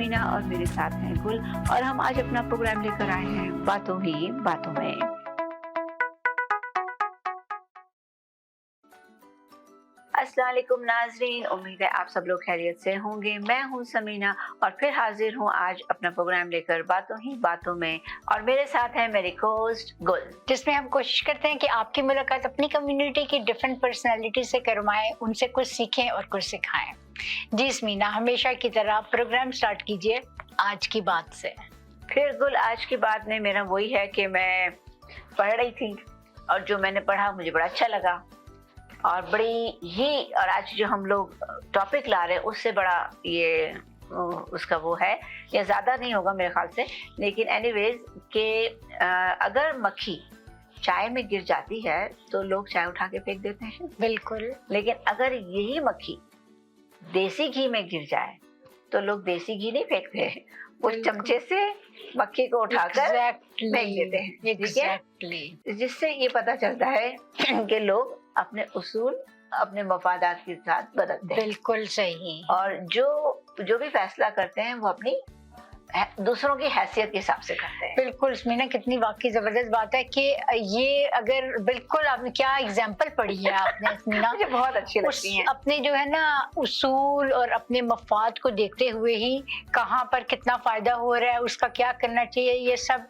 समीना और मेरे साथ हैं गुल, और हम आज अपना प्रोग्राम लेकर आए हैं बातों ही बातों में। अस्सलाम वालेकुम नाज़रीन, उम्मीद है आप सब लोग खैरियत से होंगे। मैं हूं समीना और फिर हाजिर हूं आज अपना प्रोग्राम लेकर बातों ही बातों में, और मेरे साथ है मेरी होस्ट गुल, जिसमें हम कोशिश करते हैं कि आपकी मुलाकात अपनी कम्युनिटी की डिफरेंट पर्सनालिटी से करवाएं, उनसे कुछ सीखें और कुछ सिखाएं। जी समीना, हमेशा की तरह प्रोग्राम स्टार्ट कीजिए आज की बात से। फिर गुल, आज की बात में मेरा वही है कि मैं पढ़ रही थी और जो मैंने पढ़ा मुझे बड़ा अच्छा लगा, और बड़ी ही, और आज जो हम लोग टॉपिक ला रहे हैं उससे बड़ा ये उसका वो है, ये ज़्यादा नहीं होगा मेरे ख्याल से, लेकिन एनीवेज कि अगर मक्खी चाय में गिर जाती है तो लोग चाय उठा के फेंक देते हैं। बिल्कुल। लेकिन अगर यही मक्खी देसी घी में गिर जाए तो लोग देसी घी नहीं फेंकते, वो चमचे से मक्खी को उठाकर फेंक देते हैं। Exactly. जिससे ये पता चलता है कि लोग अपने उसूल, अपने मफादात के साथ बदलते हैं। बिल्कुल सही। और जो भी फैसला करते हैं वो अपनी दूसरों की हैसियत के हिसाब से करते हैं। बिल्कुल समीना, कितनी वाकई जबरदस्त बात है कि ये अगर बिल्कुल आपने क्या एग्जाम्पल पढ़ी है आपने समीना, मुझे बहुत अच्छी लगती है। अपने जो है ना उसूल और अपने मफाद को देखते हुए ही कहाँ पर कितना फायदा हो रहा है, उसका क्या करना चाहिए, ये सब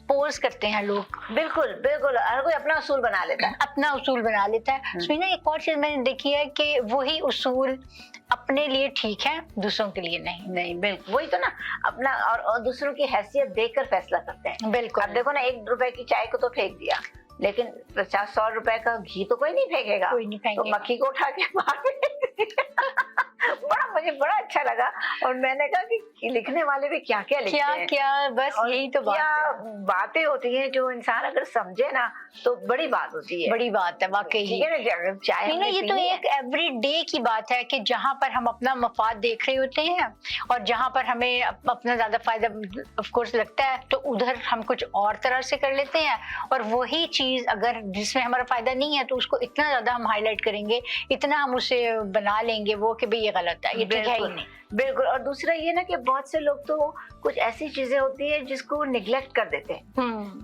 पोज करते हैं लोग। बिल्कुल बिल्कुल, हर कोई अपना उसूल बना लेता है, अपना उसूल बना लेता है। समीना, एक और चीज मैंने देखी है कि वही उसूल अपने लिए ठीक है, दूसरों के लिए नहीं। बिल्कुल वही तो ना, अपना और दूसरों की हैसियत देखकर फैसला करते हैं। बिल्कुल। अब देखो ना, 1 रुपए की चाय को तो फेंक दिया, लेकिन 50-100 रुपए का घी तो कोई नहीं फेंकेगा, कोई नहीं फेंकेगा। तो मक्खी को उठा के बाहर फेंक दिया। मुझे बड़ा अच्छा लगा, और मैंने कहा कि लिखने वाले भी क्या क्या लिखते हैं, क्या बस यही तो बात है। बातें होती हैं जो इंसान अगर समझे ना तो बड़ी बात होती है। बड़ी बात है वाकई। ठीक है ना, चाय नहीं, ये तो एक एवरी डे की बात है कि जहाँ पर हम अपना मफाद देख रहे होते हैं और जहाँ पर हमें अपना ज्यादा फायदा ऑफ कोर्स लगता है, तो उधर हम कुछ और तरह से कर लेते हैं, और वही चीज अगर जिसमें हमारा फायदा नहीं है तो उसको इतना ज्यादा हम हाईलाइट करेंगे, इतना हम उसे बना लेंगे वो कि भाई ये गलत है, ये ठीक है ही नहीं। बिल्कुल। और दूसरा ये ना कि बहुत से लोग तो कुछ ऐसी चीजें होती है जिसको निगलेक्ट कर देते हैं,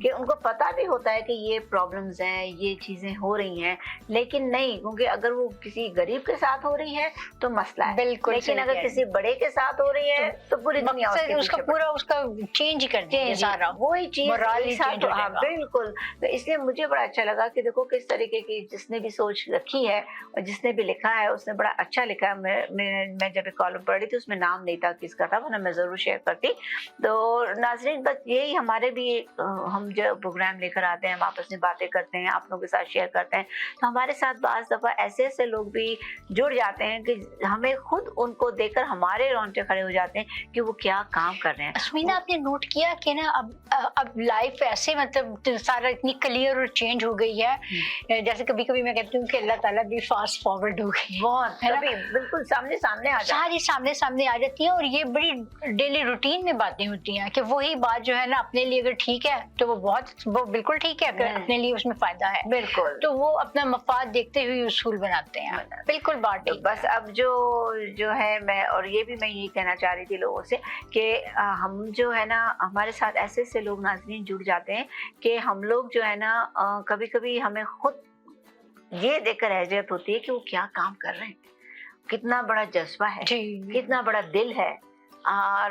कि उनको पता भी होता है कि ये प्रॉब्लम्स हैं, ये चीजें हो रही हैं, लेकिन नहीं, क्योंकि अगर वो किसी गरीब के साथ हो रही है तो मसला है, बिल्कुल। लेकिन अगर किसी बड़े के साथ हो रही है तो पूरी दुनिया उसका पूरा उसका चेंज कर देंगे सारा, वही चीज चेंज। हाँ बिल्कुल। तो इसलिए मुझे बड़ा अच्छा लगा कि देखो किस तरीके की जिसने भी सोच रखी है और जिसने भी लिखा है उसने बड़ा अच्छा लिखा है। मैं जब कॉलम पढ़ रही थी उसमें नाम नहीं था किसका था, वरना मैं जरूर शेयर करती। तो नाज़रीन, बस यही हमारे भी हम जो प्रोग्राम लेकर आते हैं, हम आपस में बातें करते हैं, आप लोगों के साथ शेयर करते हैं, तो हमारे साथ बाज़ दफ़ा ऐसे लोग भी जुड़ जाते हैं कि हमें खुद उनको देखकर हमारे रोंगटे खड़े हो जाते हैं कि वो क्या काम कर रहे हैं। समीना, आपने नोट किया कि ना अब लाइफ ऐसे मतलब सारा इतनी क्लियर और चेंज हो गई है, जैसे कभी कभी मैं कहती हूँ कि अल्लाह ताला भी फास्ट फॉरवर्ड हो गई, बहुत बिल्कुल सामने आ सारी सामने आ जाती है, और ये बड़ी डेली रूटीन में बातें होती हैं कि वही बात जो है ना अपने लिए अगर ठीक है तो वो बिल्कुल ठीक है, अगर अपने लिए उसमें फायदा है बिल्कुल, तो वो अपना मफाद देखते हुए उसूल बनाते हैं। बिल्कुल बात तो बस अब जो है, मैं और ये भी मैं यही कहना चाह रही थी लोगों से कि हम जो है ना, हमारे साथ ऐसे लोग नाज़रीन जुड़ जाते हैं कि हम लोग जो है ना कभी कभी हमें खुद ये देखकर हैसियत होती है कि वो क्या काम कर रहे हैं, कितना बड़ा जज्बा है, कितना बड़ा दिल है, और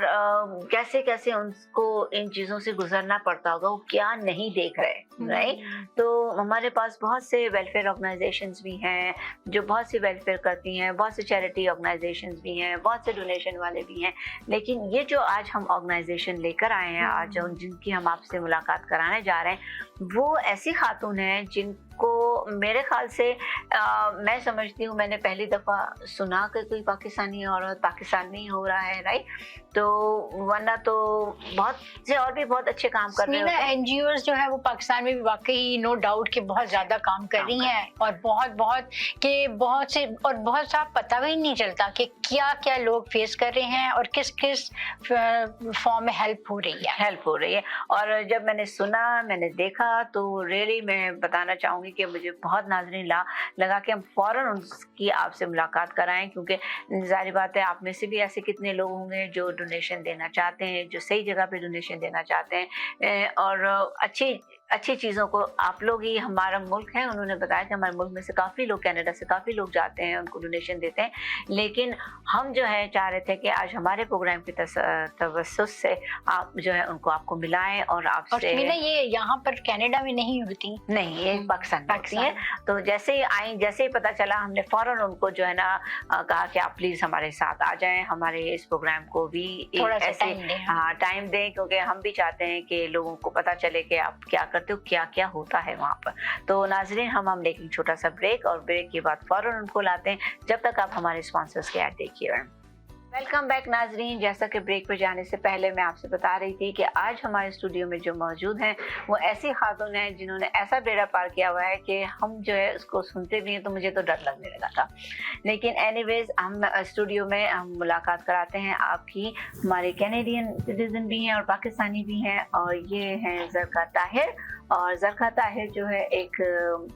कैसे कैसे उनको इन चीज़ों से गुजरना पड़ता होगा, वो क्या नहीं देख रहे, राइट। तो हमारे पास बहुत से वेलफेयर ऑर्गेनाइजेशंस भी हैं जो बहुत सी वेलफेयर करती हैं, बहुत से चैरिटी ऑर्गेनाइजेशंस भी हैं, बहुत से डोनेशन वाले भी हैं, लेकिन ये जो आज हम ऑर्गेनाइजेशन लेकर आए हैं, आज जिनकी हम आपसे मुलाकात कराने जा रहे हैं, वो ऐसी खातून हैं जिनको मेरे ख्याल से मैं समझती हूँ, मैंने पहली दफ़ा सुना कि कोई पाकिस्तानी औरत पाकिस्तान में ही हो रहा है, राइट। तो वरना तो बहुत से और भी बहुत अच्छे काम कर रहे हैं। एनजीओ जो है वो पाकिस्तान पाकिस्तान में भी वाकई नो डाउट कि बहुत ज़्यादा काम कर रही हैं, और बहुत बहुत सा पता भी नहीं चलता कि क्या क्या लोग फेस कर रहे हैं और किस किस फॉर्म में हेल्प हो रही है। और जब मैंने सुना, मैंने देखा, तो रियली मैं बताना चाहूँगी कि मुझे बहुत नाज़रीन लगा कि हम फ़ौरन उसकी आपसे मुलाकात कराएं, क्योंकि ज़ाहिर बात है आप में से भी ऐसे कितने लोग होंगे जो डोनेशन देना चाहते हैं, जो सही जगह पे डोनेशन देना चाहते हैं, और अच्छी चीज़ों को आप लोग ही, हमारा मुल्क है, उन्होंने बताया कि हमारे मुल्क में से काफ़ी लोग, कनाडा से काफ़ी लोग जाते हैं, उनको डोनेशन देते हैं, लेकिन हम जो है चाह रहे थे कि आज हमारे प्रोग्राम की तवस्सुस से आप जो है उनको आपको मिलाएं और आपसे। ये यहाँ पर कनाडा में नहीं होती, नहीं, ये पाकिस्तान में होती है। तो जैसे ही आई, जैसे ही पता चला, हमने फ़ौरन उनको जो है ना कहा कि आप प्लीज़ हमारे साथ आ जाएं, हमारे इस प्रोग्राम को भी थोड़ा सा ऐसे टाइम दें, क्योंकि हम भी चाहते हैं कि लोगों को पता चले कि आप क्या करते हो, क्या क्या होता है वहाँ पर। तो नाज़रीन, हम लेकिन छोटा सा ब्रेक, और ब्रेक के बाद फ़ौरन उनको लाते हैं। जब तक आप हमारे स्पॉन्सर्स के ऐड देखिए। वेलकम बैक नाजरीन। जैसा कि ब्रेक पर जाने से पहले मैं आपसे बता रही थी कि आज हमारे स्टूडियो में जो मौजूद हैं वो ऐसी खातून हैं जिन्होंने ऐसा बेड़ा पार किया हुआ है कि हम जो है उसको सुनते भी हैं तो मुझे तो डर लगने लगा था, लेकिन एनीवेज हम स्टूडियो में हम मुलाकात कराते हैं आपकी। हमारे कैनेडियन सिटीजन भी हैं और पाकिस्तानी भी हैं, और ये हैं ज़रका ताहिर। और ज़रका ताहिर जो है एक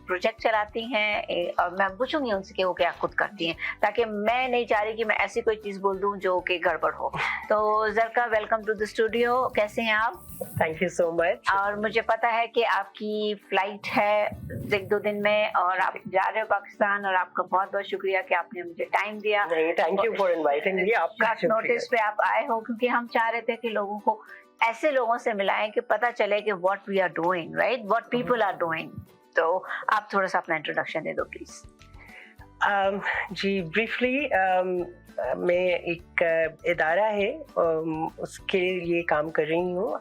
प्रोजेक्ट चलाती हैं, और मैं पूछूंगी उनसे कि वो क्या खुद करती हैं, ताकि मैं नहीं चाह रही कि मैं ऐसी कोई चीज़ बोल दूं जो कि गड़बड़ हो। तो Zarka, welcome to the studio, कैसे हैं आप? Thank you so much. और मुझे पता है कि आपकी फ्लाइट है 1-2 दिन में और आप जा रहे हो पाकिस्तान, और आपका बहुत बहुत शुक्रिया कि आपने मुझे टाइम दिया। Thank you for inviting me. आपका नोटिस पे आप आए हो, क्योंकि हम चाह रहे थे कि लोगों को ऐसे लोगों से मिलाएं कि पता चले कि what we are doing, right, what people are doing. तो आप थोड़ा सा अपना इंट्रोडक्शन दे दो प्लीज। जी, ब्रीफली मैं एक इदारा है, उसके लिए काम कर रही हूँ।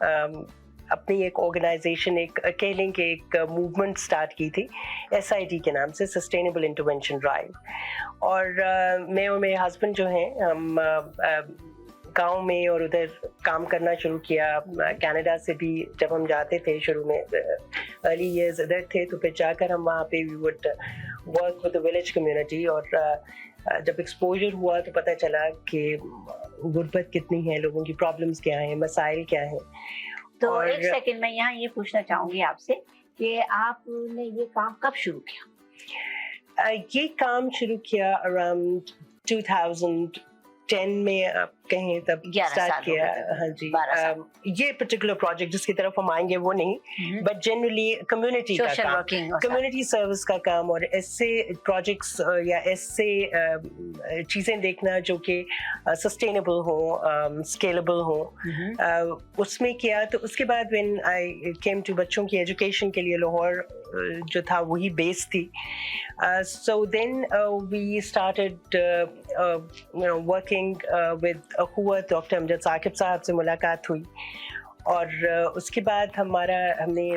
अपनी एक ऑर्गेनाइजेशन, एक अकेले के एक मूवमेंट स्टार्ट की थी SID के नाम से, सस्टेनेबल इंटरवेंशन ड्राइव। और मैं और मेरे हस्बैंड जो हैं, हम गांव में और उधर काम करना शुरू किया। कनाडा से भी जब हम जाते थे शुरू में, अर्ली ईयर्स इधर थे, तो फिर जाकर हम वहाँ पे we would work with the village community. और जब एक्सपोजर हुआ तो पता चला कि गुर्बत कितनी है, लोगों की प्रॉब्लम्स क्या हैं, मसाइल क्या हैं। तो एक सेकंड में यहाँ ये पूछना चाहूँगी आपसे कि आपने ये काम कब शुरू किया? ये काम शुरू किया अराउंड 2010 में, आप कहें तब स्टार्ट किया। हाँ जी, ये पर्टिकुलर प्रोजेक्ट जिसकी तरफ हम आएंगे वो नहीं, बट जनरली कम्युनिटी का काम, कम्युनिटी सर्विस का काम, और ऐसे प्रोजेक्ट्स या ऐसे चीज़ें देखना जो कि सस्टेनेबल हो, स्केलेबल हो, उसमें किया। तो उसके बाद व्हेन आई केम टू बच्चों की एजुकेशन के लिए, लाहौर जो था वही बेस थी। So then we started working with Akhuwat. Doctor Amjad Saqib साहब से मुलाकात हुई, और उसके बाद हमने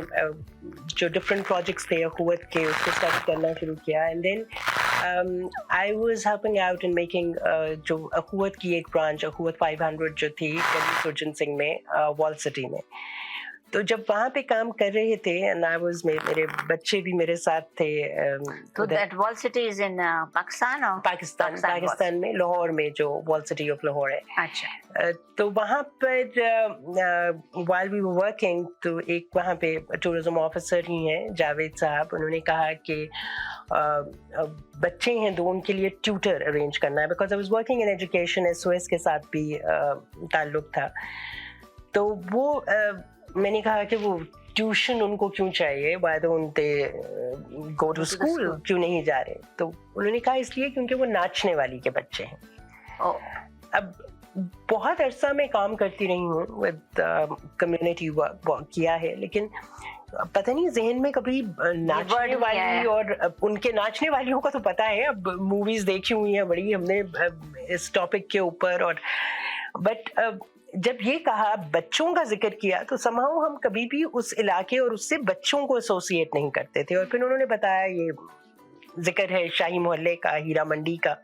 जो डिफरेंट प्रोजेक्ट्स थे अखुवत के, उसको स्टार्ट करना शुरू किया। And then I was helping out in making जो अखुवत की एक ब्रांच, अखुवत 500 जो थी गली सुरजन सिंह में, वॉल सिटी में। तो जब वहाँ पे काम कर रहे थे, एंड आई वाज, मेरे बच्चे भी मेरे साथ थे। तो that wall city is in Pakistan, और पाकिस्तान में, लाहौर में, जो वॉल सिटी ऑफ लाहौर है। अच्छा। तो वहाँ पर व्हाइल वी वर वर्किंग, तो एक वहाँ पे टूरिज्म ऑफिसर ही हैं जावेद साहब, उन्होंने कहा कि बच्चे हैं 2, उनके लिए ट्यूटर अरेंज करना है, because I was working in education, SOS के साथ भी ताल्लुक था। तो वो मैंने कहा कि वो ट्यूशन उनको क्यों चाहिए, why don't they go to school, क्यों नहीं जा रहे? तो उन्होंने कहा इसलिए क्योंकि वो नाचने वाली के बच्चे हैं। अब बहुत अरसा में काम करती रही हूँ, विद कम्युनिटी वर्क किया है, लेकिन पता नहीं जहन में कभी नाचने वाली, और उनके नाचने वालियों का तो पता है, अब मूवीज देखी हुई हैं बड़ी हमने इस टॉपिक के ऊपर, और बट जब ये कहा, बच्चों का जिक्र किया, तो समहाउ हम कभी भी उस इलाके और उससे बच्चों को एसोसिएट नहीं करते थे। और फिर उन्होंने बताया ये जिक्र है शाही मोहल्ले का, हीरा मंडी का।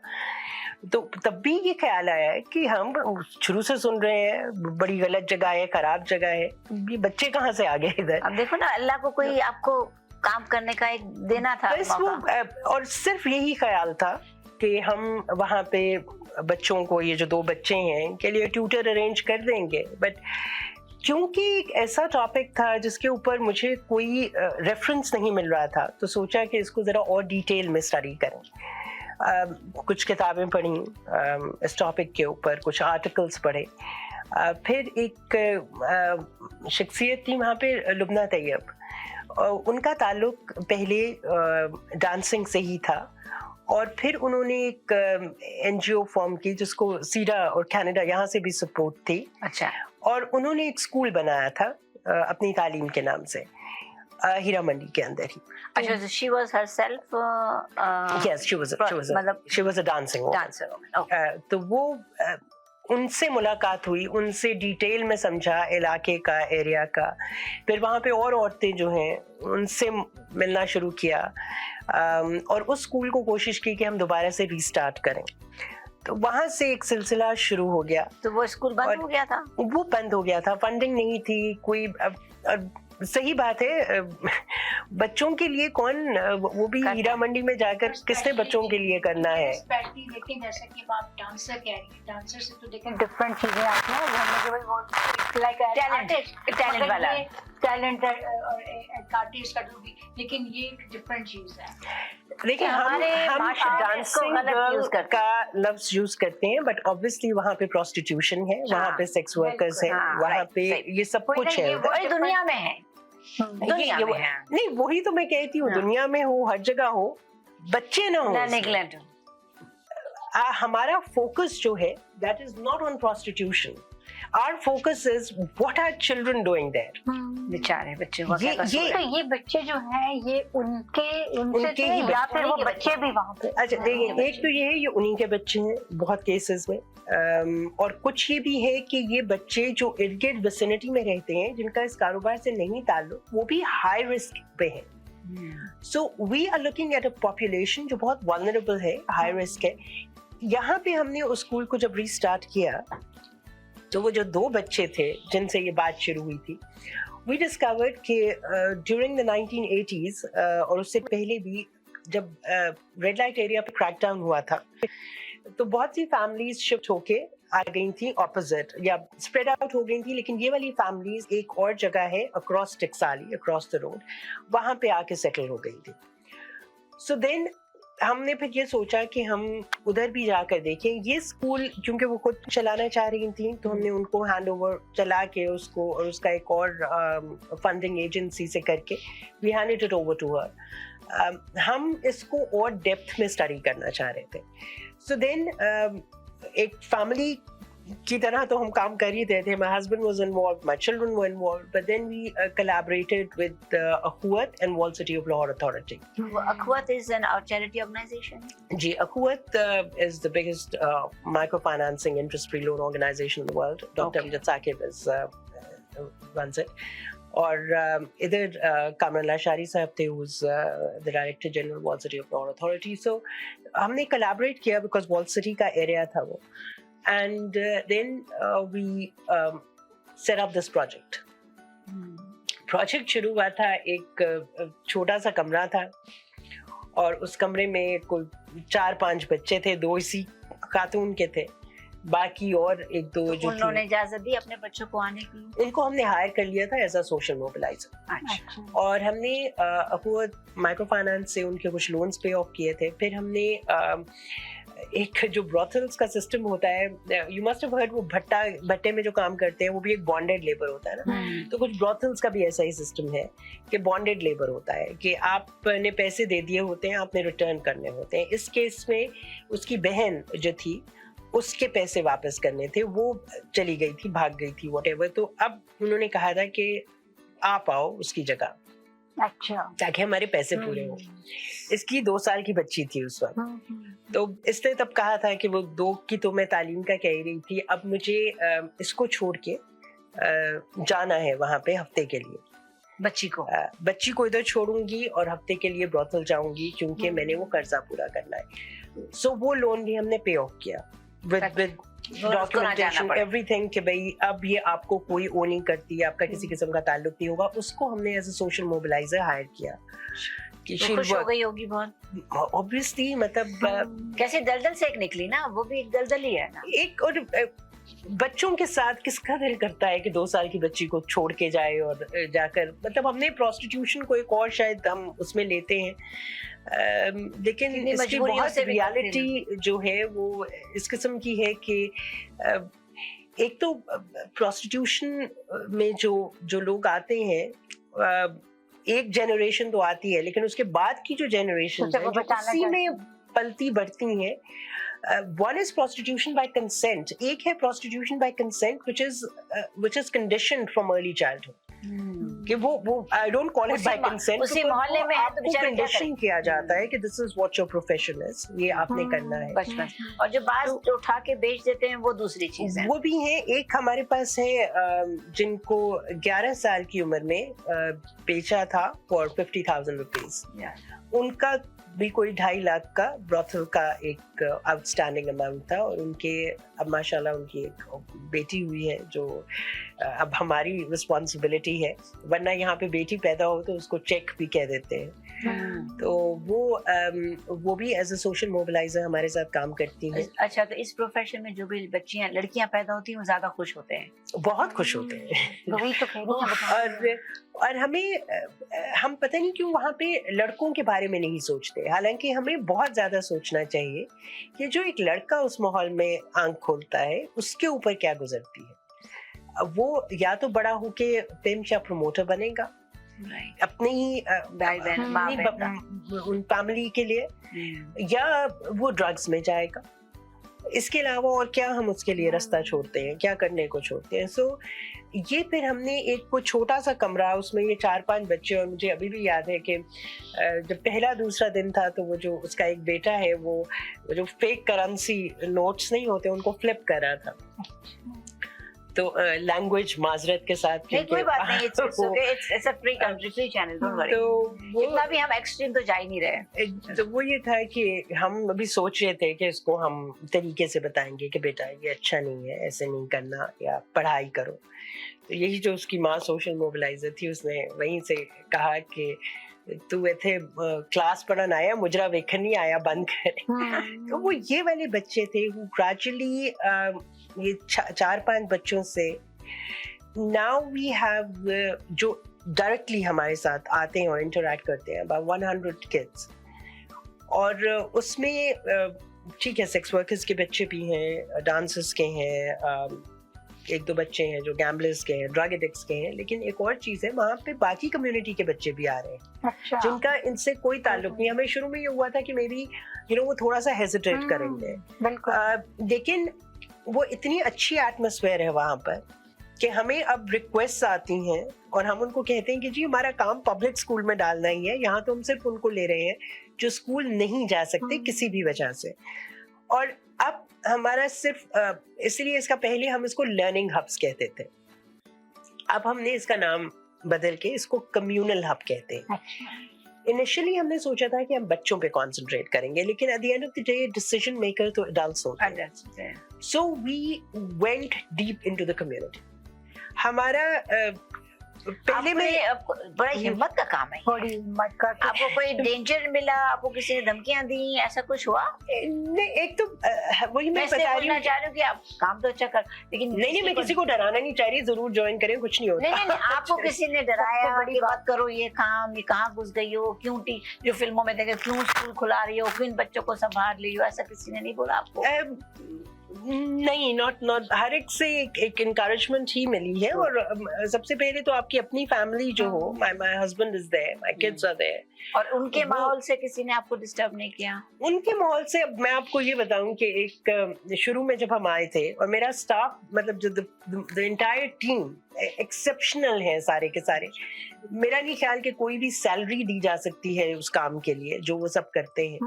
तो तब भी ये ख्याल आया है कि हम शुरू से सुन रहे हैं बड़ी गलत जगह है, खराब जगह है, ये बच्चे कहाँ से आ गए इधर? अब देखो ना, अल्लाह को कोई आपको काम करने का एक देना था मौका। और सिर्फ यही ख्याल था कि हम वहाँ पे बच्चों को, ये जो 2 बच्चे हैं के लिए ट्यूटर अरेंज कर देंगे, बट क्योंकि एक ऐसा टॉपिक था जिसके ऊपर मुझे कोई रेफरेंस नहीं मिल रहा था, तो सोचा कि इसको ज़रा और डिटेल में स्टडी करें। कुछ किताबें पढ़ी इस टॉपिक के ऊपर, कुछ आर्टिकल्स पढ़े। फिर एक शख्सियत थी वहाँ पे, लुबना तैयब, उनका ताल्लुक पहले डांसिंग से ही था, और फिर उन्होंने एक NGO फॉर्म की जिसको सीडा और कनाडा यहाँ से भी सपोर्ट थी। अच्छा। और उन्होंने एक स्कूल बनाया था अपनी तालीम के नाम से, हीरा मंडी के अंदर ही। अच्छा, so she was herself yes, she was a dancing woman. dancer woman. Okay. तो वो उनसे मुलाकात हुई, उनसे डिटेल में समझा इलाके का, एरिया का। फिर वहाँ पे और औरतें जो हैं उनसे मिलना शुरू किया, और उस स्कूल को कोशिश की कि हम दोबारा से रीस्टार्ट करें। तो वहाँ से एक सिलसिला शुरू हो गया। तो वो स्कूल बंद हो गया था? वो बंद हो गया था, फंडिंग नहीं थी कोई। सही बात है, बच्चों के लिए कौन, वो भी हीरा मंडी में जाकर किसने बच्चों के लिए करना है। लेकिन जैसे कि आप डांसर कह रही हैं, डांसर से तो देखिए डिफरेंट चीजें आती हैं, वो हमें केवल वो लाइक टैलेंट वाला टैलेंट और एक आर्टिस्ट का जो भी, लेकिन ये एक डिफरेंट चीज है। देखिए, हम डांसिंग गर्ल का लफ्ज यूज करते हैं, बट ऑब्वियसली वहाँ पे प्रोस्टिट्यूशन है, वहाँ पे सेक्स वर्कर्स हैं, वहाँ पे ये सब कुछ है। वही दुनिया में है, नहीं वही तो मैं कहती हूँ, दुनिया में हो, हर जगह हो, बच्चे ना हो, नेगलेक्ट। हमारा फोकस जो है that is not on prostitution. Our focus is what are children doing there. बेचारे बच्चे को क्या कर सकते हैं? ये बच्चे जो हैं ये उनके ही, या फिर वो बच्चे भी वहाँ पे। अच्छा देखिए, एक तो ये है, ये उन्हीं के बच्चे हैं बहुत केसेस में, और कुछ ये भी है कि ये बच्चे जो इर्द गिर्द विसिनिटी में रहते हैं, जिनका इस कारोबार से नहीं ताल्लुक, वो भी हाई रिस्क पे हैं। So we are looking at a population जो बहुत वल्नरेबल है, हाई रिस्क है। यहाँ पे हमने उस स्कूल को जब रीस्टार्ट किया, तो वो जो 2 बच्चे थे जिनसे ये बात शुरू हुई थी, वी डिस्कवर्ड कि ड्यूरिंग द 1980s और उससे पहले भी, जब रेड लाइट एरिया पे क्रैकडाउन हुआ था, तो बहुत सी फैमिलीज शिफ्ट होके आ गई थी ऑपोजिट, या स्प्रेड आउट हो गई थी, लेकिन ये वाली फैमिलीज एक और जगह है अक्रॉस टिक्साली, अक्रॉस द रोड, वहाँ पे आके सेटल हो गई थी। सो देन हमने फिर ये सोचा कि हम उधर भी जाकर देखें। ये स्कूल क्योंकि वो खुद चलाना चाह रही थी, तो हमने उनको हैंड ओवर चला के उसको, और उसका एक और फंडिंग एजेंसी से करके we handed it over to her. हम इसको और डेप्थ में स्टडी करना चाह रहे थे। सो देन एक फैमिली की तरह तो हम काम कर ही रहे थे। My husband was involved, my children were involved, but then we collaborated with Akhuat and Wall City of Lahore Authority. Akhuat is an charity organization. Ji, Akhuat is the biggest microfinancing interest-free loan organization in the world. Dr. Amjad Saqib runs it. और इधर कामरान लाशारी साहब थे, who's the Director General Wall City of Lahore Authority. So हमने collaborate किया because Wall City का area था वो. And then we set up this project. Project शुरू हुआ था, एक छोटा सा कमरा था, और उस कमरे में कोई 4-5 बच्चे थे, 2 इसी खातून के थे, बाकी और 1-2 जो उन्होंने इजाजत दी अपने बच्चों को आने की? उनको हमने हायर कर लिया था एज अ सोशल मोबिलाइजर। अच्छा। और हमने अखुवत माइक्रो फाइनेंस से उनके कुछ लोन्स पे ऑफ किए थे। फिर हमने एक जो ब्रॉथल्स का सिस्टम होता है, यू मस्ट हैव हर्ड, वो भट्टे में जो काम करते हैं वो भी एक बॉन्डेड लेबर होता है ना, तो कुछ ब्रॉथल्स का भी ऐसा ही सिस्टम है कि बॉन्डेड लेबर होता है कि आपने पैसे दे दिए होते हैं, आपने रिटर्न करने होते हैं। इस केस में उसकी बहन जो थी उसके पैसे वापस करने थे, वो चली गई थी, भाग गई थी, व्हाटएवर। तो अब उन्होंने कहा था कि आप आओ उसकी जगह, अच्छा, ताकि हमारे पैसे पूरे हो। इसकी 2 साल की बच्ची थी उस वक्त, तो इसने तब कहा था कि वो 2 की तो मैं तालीम का कह रही थी, अब मुझे इसको छोड़ के जाना है वहाँ पे हफ्ते के लिए। बच्ची को इधर छोड़ूंगी और हफ्ते के लिए ब्रॉथल जाऊंगी, क्योंकि मैंने वो कर्जा पूरा करना है। सो वो लोन भी हमने पे ऑफ किया विद डॉक्यूमेंटेशन एवरीथिंग कि भाई अब ये आपको कोई ओ नहीं करती, आपका किसी किस्म का ताल्लुक नहीं होगा. उसको हमने as a social mobiliser hire किया कि तो खुश हो गई होगी बहुत ऑब्वियसली. मतलब कैसे दलदल से एक निकली ना, वो भी एक दलदल ही है ना. एक और बच्चों के साथ किसका दिल करता है कि 2 साल की बच्ची को छोड़ के जाए और जाकर, मतलब हमने प्रोस्टिट्यूशन को एक और शायद हम उसमें लेते हैं, लेकिन इसकी बहुत रियलिटी जो है वो इस किस्म की है कि एक तो प्रोस्टिट्यूशन में जो लोग आते हैं, एक जनरेशन तो आती है, लेकिन उसके बाद की जो जनरेशन है जो उसी में पलती बढ़ती हैं. One is prostitution by consent. एक है prostitution by consent, which is conditioned from early childhood. कि वो I don't call it by consent. उसी मोहल्ले में है तो बेचारे कंडीशन किया जाता है कि this is what your profession is, ये आपने करना है बचपन. और जो बात उठा के बेच देते हैं वो दूसरी चीज है. वो भी है. एक हमारे पास है जिनको 11 साल की उम्र में बेचा था for 50,000 rupees. उनका भी कोई 2.5 लाख का ब्रॉथल का एक आउटस्टैंडिंग अमाउंट था, और उनके अब माशाल्लाह उनकी एक बेटी हुई है जो अब हमारी रिस्पॉन्सिबिलिटी है, वरना यहाँ पे बेटी पैदा हो तो उसको चेक भी कह देते हैं. तो वो भी एज अ सोशल मोबिलाइजर हमारे साथ काम करती हैं. अच्छा, तो इस प्रोफेशन में जो भी बच्चियां लड़कियां पैदा होती हैं वो ज्यादा खुश होते हैं, बहुत खुश होते हैं. वही तो कह रही हैं. और हम पता नहीं क्यों वहाँ पे लड़कों के बारे में नहीं सोचते, हालांकि हमें बहुत ज्यादा सोचना चाहिए कि जो एक लड़का उस माहौल में आंख खोलता है उसके ऊपर क्या गुजरती है. वो या तो बड़ा होके पिम्प या प्रमोटर बनेगा अपने ही उन फैमिली के लिए, या वो ड्रग्स में जाएगा. इसके अलावा और क्या हम उसके लिए रास्ता छोड़ते हैं, क्या करने को छोड़ते हैं. सो ये फिर हमने एक वो छोटा सा कमरा, उसमें ये 4-5 बच्चे, और मुझे अभी भी याद है कि जब पहला दूसरा दिन था तो वो जो उसका एक बेटा है वो जो फेक करेंसी नोट्स नहीं होते उनको फ्लिप कर रहा था. तो लैंग्वेज माजरत के साथ कोई बात नहीं, it's a free country, free channel, don't worry. तो इतना भी हम एक्सट्रीम तो जा ही नहीं रहे. तो वो ये था कि हम अभी सोच रहे थे कि इसको हम तरीके से बताएंगे कि बेटा ये अच्छा नहीं है, ऐसे नहीं करना, या पढ़ाई करो. तो यही जो उसकी माँ सोशल मोबिलाइजर थी, उसने वहीं से कहा कि तू इथे क्लास पढ़न आया, मुजरा वेखन नहीं आया, बंद कर. तो वो ये वाले बच्चे थे ग्रेजुअली ये 4-5 बच्चों से नाउ वी हैव जो डायरेक्टली हमारे साथ आते हैं और इंटरैक्ट करते हैं, about 100 किड्स. और उसमें ठीक है सेक्स वर्कर्स के बच्चे भी हैं, डांसर्स के हैं, 1-2 बच्चे हैं जो गैम्बलर्स के हैं, ड्रग एडिक्ट्स के हैं, लेकिन एक और चीज है वहाँ पे बाकी कम्युनिटी के बच्चे भी आ रहे हैं. अच्छा. जिनका इनसे कोई ताल्लुक नहीं. हमें शुरू में ये हुआ था कि मे बी वो थोड़ा सा हेजिटेट करेंगे, लेकिन वो इतनी अच्छी एटमॉस्फेयर है वहाँ पर कि हमें अब रिक्वेस्ट आती हैं और हम उनको कहते हैं कि जी हमारा काम पब्लिक स्कूल में डालना ही है, यहाँ तो हम सिर्फ उनको ले रहे हैं जो स्कूल नहीं जा सकते किसी भी वजह से. और अब हमारा सिर्फ इसलिए इसका पहले हम इसको लर्निंग हब्स कहते थे, अब हमने इसका नाम बदल के इसको कम्युनल हब कहते हैं. इनिशियली हमने सोचा था कि हम बच्चों पे कंसंट्रेट करेंगे, लेकिन at the end of the day decision maker तो एडल्ट्स होते हैं. So we went deep into the community. हमारा पहले में बड़ा हिम्मत का काम है, बड़ी हिम्मत का. आपको कोई डेंजर मिला, आपको किसी ने धमकियां दी, ऐसा कुछ हुआ? नहीं, एक तो वही मैं बता रही हूँ कि आप काम तो अच्छा कर, लेकिन नहीं मैं किसी को डराना नहीं चाह रही, जरूर ज्वाइन करें, कुछ नहीं होता. नहीं आपको किसी ने डराया बड़ी बात करो, ये काम, ये कहाँ घुस गई हो, क्यों जो फिल्मों में देखे, क्यों स्कूल खुला रही हो, क्यों बच्चों को संभाल रही हो, ऐसा किसी ने नहीं बोला आपको? नहीं, नॉट हर एक से एक इनकरेजमेंट ही मिली है. और सबसे पहले तो आपकी अपनी फैमिली जो हो, my husband is there, my kids are there. और उनके माहौल से किसी ने आपको डिस्टर्ब नहीं किया? उनके माहौल से मैं आपको ये बताऊं कि एक शुरू में जब हम आए थे, और मेरा स्टाफ मतलब जो द एंटायर टीम एक्सेप्शनल है सारे के सारे. मेरा नहीं ख्याल कि कोई भी सैलरी दी जा सकती है उस काम के लिए जो वो सब करते हैं.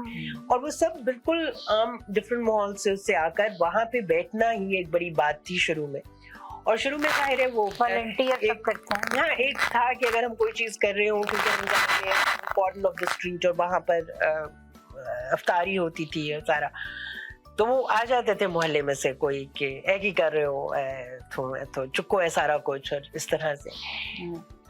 और वो सब बिल्कुल आम डिफरेंट माहौल से उससे आकर वहाँ पे बैठना ही एक बड़ी बात थी शुरू में. और शुरू में जाहिर है वो वॉलंटियर सब करते हैं. हाँ, एक था कि अगर हम कोई चीज कर रहे हो, क्योंकि हम जाते हैं कॉर्नर ऑफ द स्ट्रीट और वहाँ पर अफ्तारी होती थी और सारा, तो वो आ जाते थे मोहल्ले में से कोई कि ऐ की कर रहे हो, तो चुको है सारा कुछ, और इस तरह से।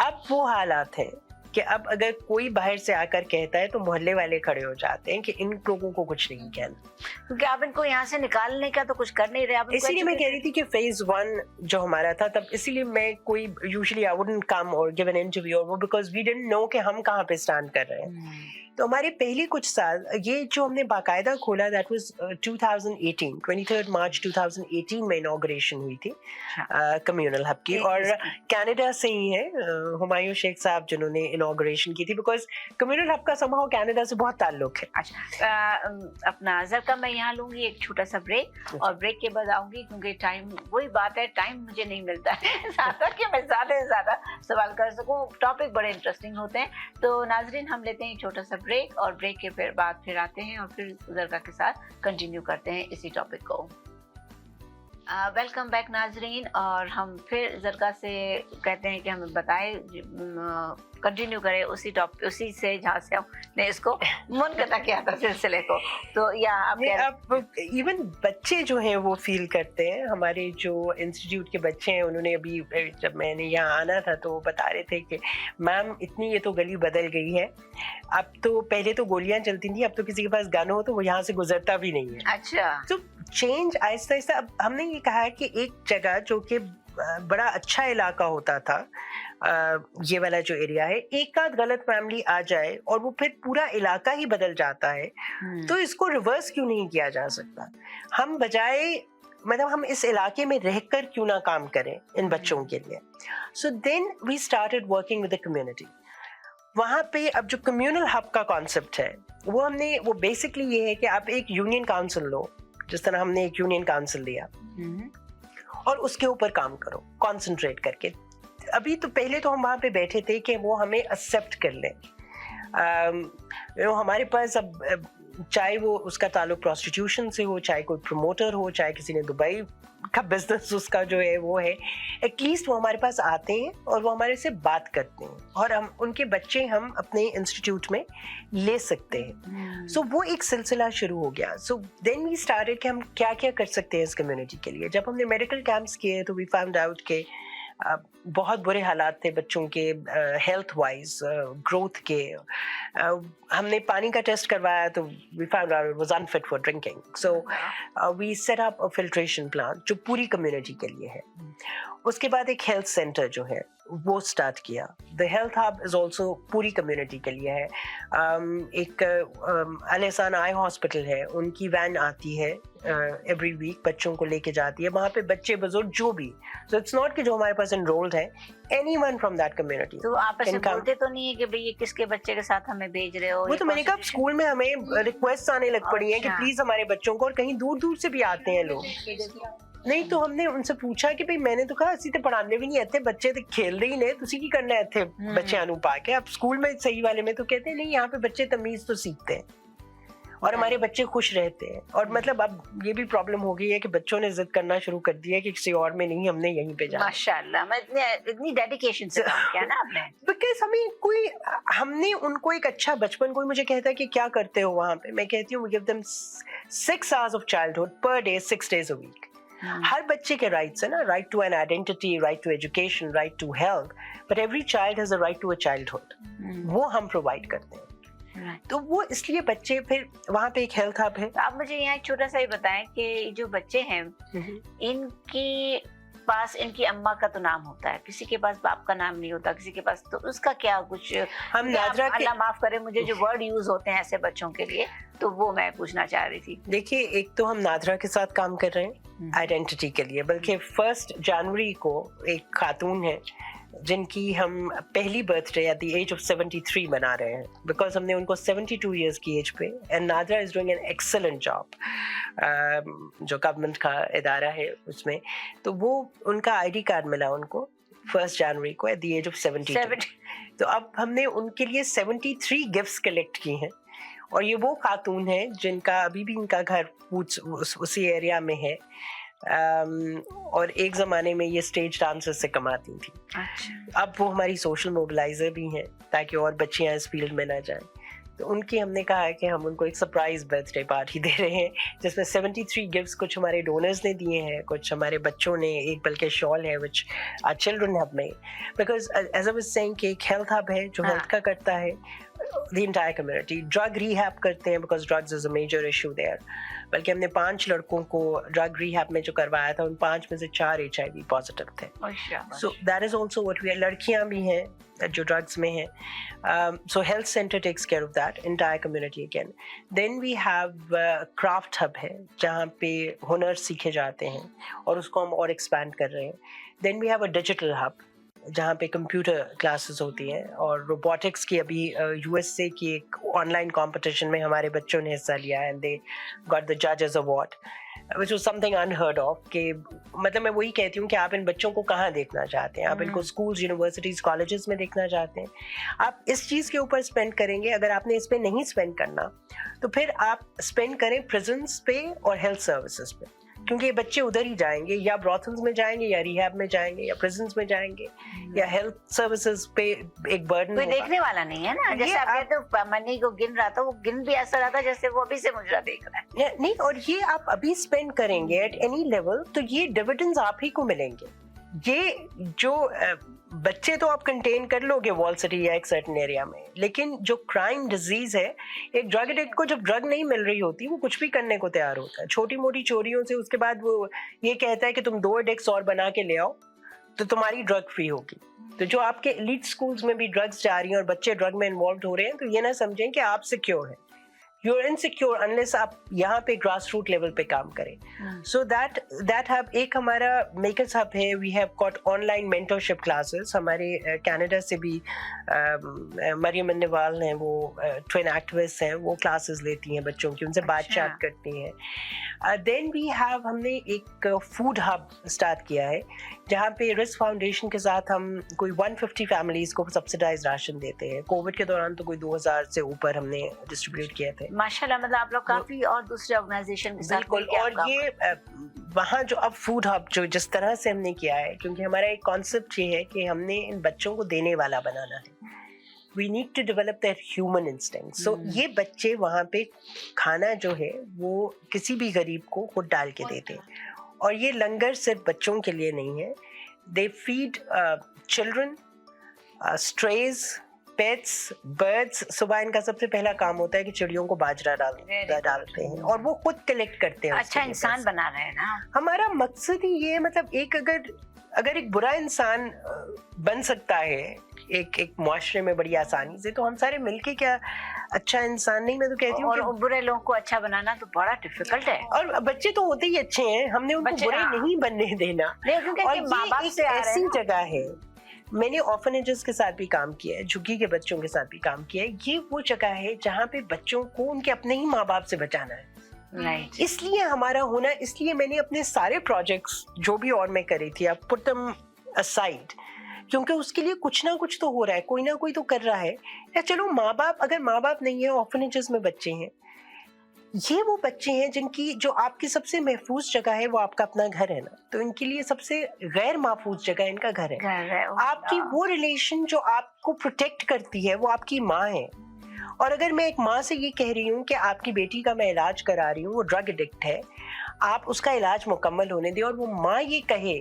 अब वो हालात है कि अब अगर कोई बाहर से आकर कहता है तो मोहल्ले वाले खड़े हो जाते हैं कि इन लोगों को कुछ नहीं कहना, क्योंकि आप इनको यहाँ से निकालने का तो कुछ कर नहीं रहे। इसीलिए मैं कह रही थी कि फेज 1 जो हमारा था तब, इसीलिए मैं कोई यूजुअली आई वुडंट कम और गिव एन इंटरव्यू और वो, बिकॉज वी डिडंट नो कि हम कहाँ पे स्टैंड कर रहे हैं। तो हमारे पहले कुछ साल ये जो हमने बाकायदा खोला, दैट वाज 2018, 23 मार्च 2018 में इनॉग्रेशन हुई थी कम्युनल हब की, और कनाडा से ही है हुमायूं शेख साहब जिन्होंने इनॉग्रेशन की थी, बिकॉज कम्युनल हब का समहाउ कनाडा से बहुत ताल्लुक है। अच्छा, अपना ज़रका मैं यहाँ लूंगी एक छोटा सा ब्रेक, और ब्रेक के बाद आऊंगी, क्योंकि टाइम, वही बात है, टाइम मुझे नहीं मिलता है ज़्यादा कि मैं ज़्यादा से ज़्यादा सवाल कर सकूँ, टॉपिक बड़े इंटरेस्टिंग होते हैं। तो नाजरीन, हम लेते हैं छोटा सा ब्रेक, और ब्रेक के बाद फिर आते हैं और फिर ज़रका के साथ कंटिन्यू करते हैं इसी टॉपिक को। वेलकम बैक नाजरीन, और हम फिर ज़रका से कहते हैं कि हमें बताएं, कंटिन्यू करें उसी से जहाँ से हमने इसको मुनक़ता किया था सिलसिले को। तो या अब इवन बच्चे जो हैं वो फील करते हैं, हमारे जो इंस्टीट्यूट के बच्चे हैं, उन्होंने अभी जब मैंने यहाँ आना था तो वो बता रहे थे कि मैम इतनी ये तो गली बदल गई है, अब तो पहले तो गोलियां चलती थी, अब तो किसी के पास गन हो तो वो यहाँ से गुजरता भी नहीं है। अच्छा, तो चेंज आहिस्ता आहिस्ता। अब हमने ये कहा है कि एक जगह जो कि बड़ा अच्छा इलाका होता था, ये वाला जो एरिया है, एक आध गलत फैमिली आ जाए और वो फिर पूरा इलाका ही बदल जाता है, तो इसको रिवर्स क्यों नहीं किया जा सकता? हम बजाय मतलब हम इस इलाके में रहकर क्यों ना काम करें इन बच्चों के लिए। So then we started working with the community. वहाँ पे अब जो कम्युनल हब का कॉन्सेप्ट है वो बेसिकली ये है कि आप एक यूनियन काउंसिल लो, जिस तरह हमने एक यूनियन काउंसिल लिया, और उसके ऊपर काम करो कंसंट्रेट करके। अभी तो पहले तो हम वहाँ पे बैठे थे कि वो हमें एक्सेप्ट कर लें। हमारे पास अब चाहे वो उसका ताल्लुक प्रोस्टिट्यूशन से हो, चाहे कोई प्रमोटर हो, चाहे किसी ने दुबई का बिजनेस उसका जो है वो है, एटलीस्ट वो हमारे पास आते हैं और वो हमारे से बात करते हैं, और हम उनके बच्चे हम अपने इंस्टीट्यूट में ले सकते हैं। सो वो एक सिलसिला शुरू हो गया। सो देन वी स्टार्टेड कि हम क्या क्या कर सकते हैं इस कम्युनिटी के लिए। जब हमने मेडिकल कैंप्स किए तो वी फाउंड आउट के बहुत बुरे हालात थे बच्चों के हेल्थ वाइज, ग्रोथ के। हमने पानी का टेस्ट करवाया तो we found out it was unfit for drinking. So we set up a filtration plant जो पूरी कम्युनिटी के लिए है। उसके बाद एक हेल्थ सेंटर जो है वो स्टार्ट किया। The health hub is also पूरी कम्युनिटी के लिए है। एक अल एहसान आई हॉस्पिटल है, उनकी वैन आती है एवरी वीक, बच्चों को लेके जाती है। वहाँ पे बच्चे बुजुर्ग जो भी, सो इट्स नॉट कि जो हमारे पास एनरोल्ड है, एनीवन फ्रॉम दैट कम्युनिटी। तो आप ऐसे बोलते तो नहीं है कि भाई ये किसके बच्चे के साथ हमें भेज रहे हो? वो तो मैंने कहा स्कूल में हमें रिक्वेस्ट आने लग पड़ी है कि प्लीज हमारे बच्चों को, और कहीं दूर दूर से भी आते हैं लोग। नहीं तो हमने उनसे पूछा कि भाई, मैंने तो कहा ਅਸੀਂ ਤੇ पढ़ाने भी नहीं आते, बच्चे तो खेलते ही ने, ਤੁਸੀਂ ਕੀ करना है ਇੱਥੇ बच्चों ਨੂੰ पा के। अब स्कूल में सही वाले में तो कहते हैं नहीं, यहाँ पे बच्चे तमीज तो सीखते हैं और हमारे बच्चे खुश रहते हैं। और मतलब अब ये भी प्रॉब्लम हो गई है कि बच्चों ने जिद करना शुरू कर दिया कि किसी और में नहीं, हमने यहीं पे जाना। माशाल्लाह, इतनी डेडिकेशन से काम किया ना आपने। बिकॉज हमने उनको एक अच्छा बचपन, कोई मुझे कहता है कि क्या करते हो वहाँ पे, मैं कहती हूँ we give them 6 hours of childhood per day, 6 days a week। हर बच्चे के राइट्स है ना, right to an identity, right to education, right to health, but every child has a right to a childhood. वो हम provide करते हैं। तो वो इसलिए बच्चे, फिर वहाँ पे एक हेल्थ हब है। आप मुझे यहाँ छोटा सा ही बताएं कि जो बच्चे हैं इनके पास इनकी अम्मा का तो नाम होता है, किसी के पास बाप का नाम नहीं होता, किसी के पास, तो उसका क्या कुछ, हम नादरा के, अल्लाह माफ करे मुझे जो वर्ड यूज होते हैं ऐसे बच्चों के लिए, तो वो मैं पूछना चाह रही थी। देखिए, एक तो हम नादरा के साथ काम कर रहे हैं आइडेंटिटी के लिए, बल्कि 1 जनवरी को एक खातून है जिनकी हम पहली birthday at the age of 73 मना रहे हैं, बिकॉज हमने उनको 72 इयर्स की एज पे, and NADRA is doing an excellent job, जो गवर्नमेंट का इदारा है उसमें। तो वो उनका आईडी कार्ड मिला उनको 1 जनवरी को एट द एज ऑफ 72। तो अब हमने उनके लिए 73 गिफ्ट्स कलेक्ट की हैं, और ये वो खातून है जिनका अभी भी इनका घर उसी एरिया में है, और एक ज़माने में ये स्टेज डांसर से कमाती थी। अच्छा। अब वो हमारी सोशल मोबिलाइजर भी हैं ताकि और बच्चियां इस फील्ड में ना जाएं। तो उनकी हमने कहा है कि हम उनको एक सरप्राइज बर्थडे पार्टी दे रहे हैं, जिसमें 73 गिफ्ट्स कुछ हमारे डोनर्स ने दिए हैं, कुछ हमारे बच्चों ने, एक बल्कि शॉल है which our children have made, because as I was saying कि एक हेल्थ हब है जो हेल्थ का करता है the entire community. Drug rehab करते हैं because drugs is a major issue there. बल्कि हमने 5 लड़कों को drug rehab में जो करवाया था, उन 5 में से 4 HIV पॉजिटिव थे. So that is also what we are. लड़कियां भी हैं जो drugs में हैं. So health center takes care of that entire community again. Then we have craft hub है जहाँ पे हुनर सीखे जाते हैं और उसको हम और expand कर रहे हैं. Then we have a digital hub जहाँ पे कंप्यूटर क्लासेस होती हैं और रोबोटिक्स की अभी यूएसए की एक ऑनलाइन कंपटीशन में हमारे बच्चों ने हिस्सा लिया एंड दे गॉट द जजेस award which was something unheard of. कि मतलब मैं वही कहती हूँ कि आप इन बच्चों को कहाँ देखना चाहते हैं, आप इनको स्कूल्स, यूनिवर्सिटीज, कॉलेजेस में देखना चाहते हैं, आप इस चीज़ के ऊपर स्पेंड करेंगे. अगर आपने इस पे नहीं स्पेंड करना तो फिर आप स्पेंड करें प्रिजन्स पे और हेल्थ सर्विसेज पे, क्योंकि ये बच्चे उधर ही जाएंगे, या ब्रॉथल्स में जाएंगे, या रिहैब में जाएंगे, या प्रिजन्स में जाएंगे, या हेल्थ सर्विसेज पे एक बर्डन. कोई देखने वाला नहीं है ना. जैसे आप तो मनी को गिन रहा था, वो गिन भी ऐसा रहा था जैसे वो अभी से मुझे देख रहा है. नहीं, और ये आप अभी स्पेंड करेंगे एट एनी लेवल तो ये डिविडेंड्स आप ही को मिलेंगे. ये जो बच्चे तो आप कंटेन कर लोगे वॉल सिटी या एक सर्टेन एरिया में, लेकिन जो क्राइम डिजीज है, एक ड्रग एडिक्ट को जब ड्रग नहीं मिल रही होती वो कुछ भी करने को तैयार होता है, छोटी मोटी चोरियों से. उसके बाद वो ये कहता है कि तुम 2 एडिक्ट्स और बना के ले आओ तो तुम्हारी ड्रग फ्री होगी. तो जो आपके एलीट स्कूल्स में भी ड्रग्स जा रही हैं और बच्चे ड्रग में इन्वॉल्व हो रहे हैं, तो ये ना समझें कि आप सिक्योर हैं. यू आर इनसिक्योर अनलेस आप यहाँ पे ग्रास रूट लेवल पे काम करें. सो दैट हब एक हमारा मेकर्स हब है. We have got online mentorship classes. हमारे कनाडा से भी मरियम अन्नेवाल हैं, वो ट्विन एक्टिविस्ट हैं, वो क्लासेस लेती हैं बच्चों की, उनसे बातचीत करती हैं. देन वी हैव, हमने एक फूड हब स्टार्ट किया है जहाँ पे रिस्क फाउंडेशन के साथ हम कोई 150 फैमिलीज को सब्सिडाइज राशन देते हैं. कोविड के दौरान तो कोई 2000 से ऊपर हमने डिस्ट्रीब्यूट किए थे. माशाल्लाह, मतलब आप लोग काफी और दूसरे ऑर्गेनाइजेशन के साथ. बिल्कुल. और ये वहाँ जो अब फूड हब जो जिस तरह से हमने किया है, क्योंकि हमारा एक कॉन्सेप्ट ये है कि हमने इन बच्चों को देने वाला बनाना है. We need to develop that human instinct. So ये बच्चे वहाँ पे खाना जो है वो किसी भी गरीब को खुद डाल के देते हैं. और ये लंगर सिर्फ बच्चों के लिए नहीं है. They feed children, strays, pets, birds. सुबह इनका सबसे पहला काम होता है कि चिड़ियों को बाजरा डालते हैं और वो खुद कलेक्ट करते हैं. अच्छा इंसान बना रहे हैं ना. हमारा मकसद ही ये, मतलब एक अगर एक बुरा इंसान बन सकता है एक मुआशरे में बड़ी आसानी से, तो हम सारे मिलके क्या अच्छा इंसान नहीं. मैं तो कहती हूँ और बुरे लोगों को अच्छा बनाना तो बड़ा डिफिकल्ट है. और बच्चे तो होते ही अच्छे हैं, हमने उनको बुरे नहीं बनने देना. और ये ऐसी जगह है, मैंने ऑर्फनेजेस के साथ भी काम किया है, झुग्गी के बच्चों के साथ भी काम किया है. ये वो जगह है जहाँ पे बच्चों को उनके अपने ही माँ बाप से बचाना है. Right. इसलिए हमारा होना, इसलिए मैंने अपने सारे प्रोजेक्ट्स जो भी और मैं करी थी, आप पुट देम असाइड, क्योंकि उसके लिए कुछ ना कुछ तो हो रहा है, कोई ना कोई तो कर रहा है. या चलो माँ बाप, अगर माँ बाप नहीं है, ऑर्फनेजेस में बच्चे हैं, ये वो बच्चे हैं जिनकी जो आपकी सबसे महफूज जगह है वो आपका अपना घर है ना. तो इनके लिए सबसे गैर महफूज जगह इनका घर है. आपकी वो रिलेशन जो आपको प्रोटेक्ट करती है वो आपकी माँ है. और अगर मैं एक माँ से ये कह रही हूँ कि आपकी बेटी का मैं इलाज करा रही हूँ, वो ड्रग एडिक्ट है, आप उसका इलाज मुकम्मल होने दें, और वो माँ ये कहे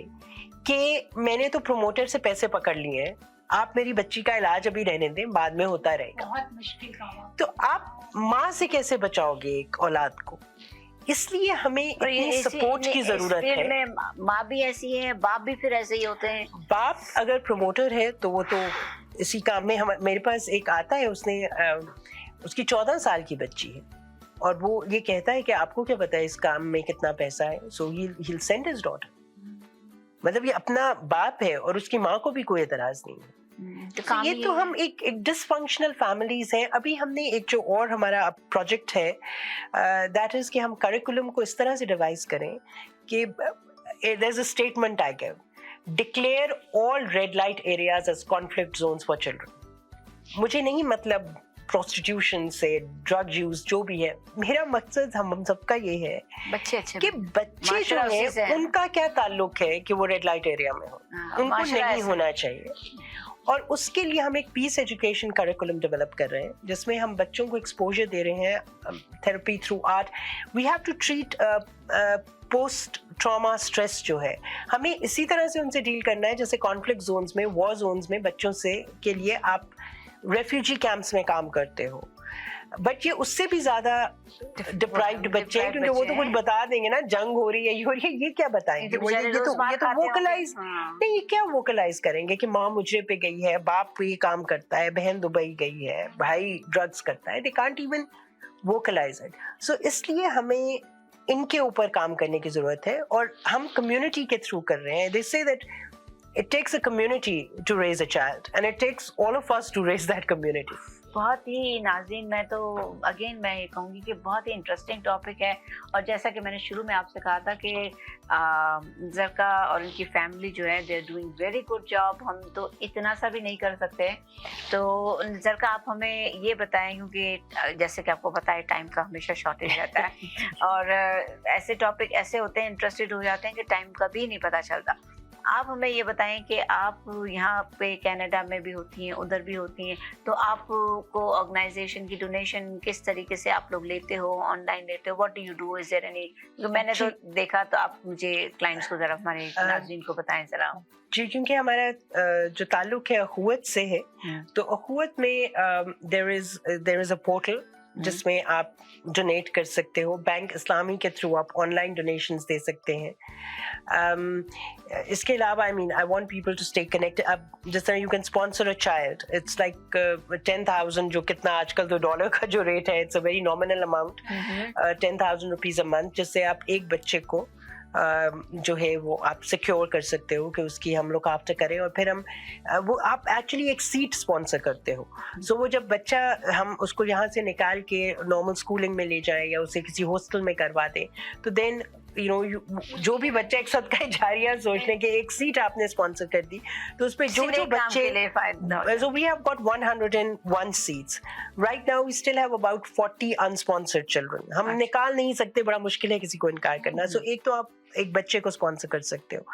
कि मैंने तो प्रोमोटर से पैसे पकड़ लिए हैं, आप मेरी बच्ची का इलाज अभी रहने दें, बाद में होता रहेगा. बहुत मुश्किल काम. तो आप माँ से कैसे बचाओगे एक औलाद को? इसलिए हमें इतनी सपोर्ट की जरूरत है. माँ भी ऐसी है, बाप भी फिर ऐसे ही होते हैं. बाप अगर प्रमोटर है तो वो तो इसी काम में. मेरे पास एक आता है, उसकी 14 साल की बच्ची है और वो ये कहता है कि आपको क्या पता है इस काम में कितना पैसा है. सो he'll send his daughter. मतलब ये अपना बाप है और उसकी माँ को भी कोई एतराज नहीं है. तो ये तो हम एक डिसफंक्शनल फैमिलीज हैं. अभी हमने एक जो और हमारा प्रोजेक्ट है, दैट इज कि हम करिकुलम को इस तरह से डिवाइस करें कि there is a statement I give, declare all red light areas as conflict zones for children. मुझे नहीं मतलब प्रोस्टिट्यूशन से, ड्रग यूज जो भी है, मेरा मकसद हम सबका ये है कि बच्चे जो हैं उनका क्या ताल्लुक है कि वो रेड लाइट एरिया में हो. उनको नहीं होना चाहिए. और उसके लिए हम एक पीस एजुकेशन करिकुलम डेवलप कर रहे हैं जिसमें हम बच्चों को एक्सपोजर दे रहे हैं therapy through art. We have to treat post trauma stress जो है, हमें इसी तरह से उनसे डील करना है जैसे कॉन्फ्लिक्ट जोन्स में, वॉर जोन्स में बच्चों से के लिए आप रेफ्यूजी कैंप्स में काम करते हो. बट ये उससे भी ज्यादा डिप्राइव्ड बच्चे हैं क्योंकि वो तो कुछ बता देंगे ना, जंग हो रही है, ये हो रही है, ये क्या बताएंगे? ये तो वोकलाइज नहीं, ये क्या वोकलाइज करेंगे कि माँ मुजरे पे गई है, बाप ये काम करता है, बहन दुबई गई है, भाई ड्रग्स करता है. They can't even vocalise it. So इसलिए हमें इनके ऊपर काम करने की जरूरत है और हम कम्युनिटी के थ्रू कर रहे हैं. They say that it takes a community to raise a child and it takes all of us to raise that community. बहुत ही नाज़रीन, मैं तो अगेन मैं ये कहूँगी कि बहुत ही इंटरेस्टिंग टॉपिक है. और जैसा कि मैंने शुरू में आपसे कहा था कि ज़रका और उनकी फैमिली जो है they are doing very good job. हम तो इतना सा भी नहीं कर सकते. तो ज़रका आप हमें ये बताएं क्योंकि जैसे कि आपको पता है टाइम का हमेशा शॉर्टेज रहता है और ऐसे टॉपिक ऐसे होते हैं, इंटरेस्टेड हो जाते हैं कि टाइम का भी नहीं पता चलता. आप हमें ये बताएं कि आप यहाँ पे कनाडा में भी होती हैं, उधर भी होती हैं, तो आपको ऑर्गेनाइजेशन की डोनेशन किस तरीके से आप लोग लेते हो, ऑनलाइन लेते हो, what do you do, is there any? मैंने तो देखा, तो आप मुझे क्लाइंट्स को जरा, हमारे नाज़रीन को बताएं जरा. जी, क्योंकि हमारा जो ताल्लुक है अखुवत से है, तो अखुवत में देयर इज अ पोर्टल जिसमें आप डोनेट कर सकते हो. बैंक इस्लामी के थ्रू आप ऑनलाइन डोनेशंस दे सकते हैं. इसके अलावा I want people to stay connected. अब जिस तरह you can sponsor a child, it's like 10,000, जो कितना आजकल तो डॉलर का जो रेट है, it's a very nominal amount, 10,000 rupees a month, जिससे आप एक बच्चे को जो है वो आप सिक्योर कर सकते हो कि उसकी हम लोग आफ्टर करें. और फिर हम वो आप एक्चुअली एक सीट स्पॉन्सर करते हो. सो वो जब बच्चा, हम उसको यहाँ से निकाल के नॉर्मल स्कूलिंग में ले जाए या उसे किसी हॉस्टल में करवा दें, तो देन जो भी बच्चा एक सदका जारिया सोचने के एक सीट आपने स्पॉन्सर कर दी, तो उस पे जो बच्चे, so we have got 101 seats right now. We still have about 40 unsponsored children. हम निकाल नहीं सकते, बड़ा मुश्किल है किसी को इनकार करना. सो एक तो आप एक बच्चे को स्पॉन्सर कर सकते हो,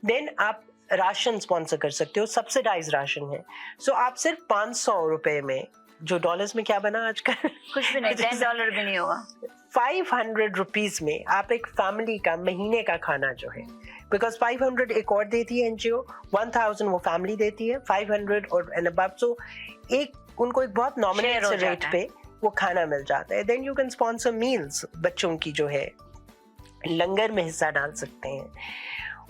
देन आप राशन स्पॉन्सर कर सकते हो, सब्सिडाइज राशन है. सो आप सिर्फ 500 रुपए में, जो डॉलर्स में क्या बना आजकल, कुछ भी नहीं, $10 भी नहीं होगा, 500 रुपीज में आप एक फैमिली का महीने का खाना जो है, बिकॉज 500 एक और देती है एनजीओ, 1000 वो फैमिली देती है, 500 और एंड अबव. सो एक उनको एक बहुत नॉमिनल रेट पे वो खाना मिल जाता है. Then you can sponsor meals, बच्चों की जो है लंगर में हिस्सा डाल सकते हैं.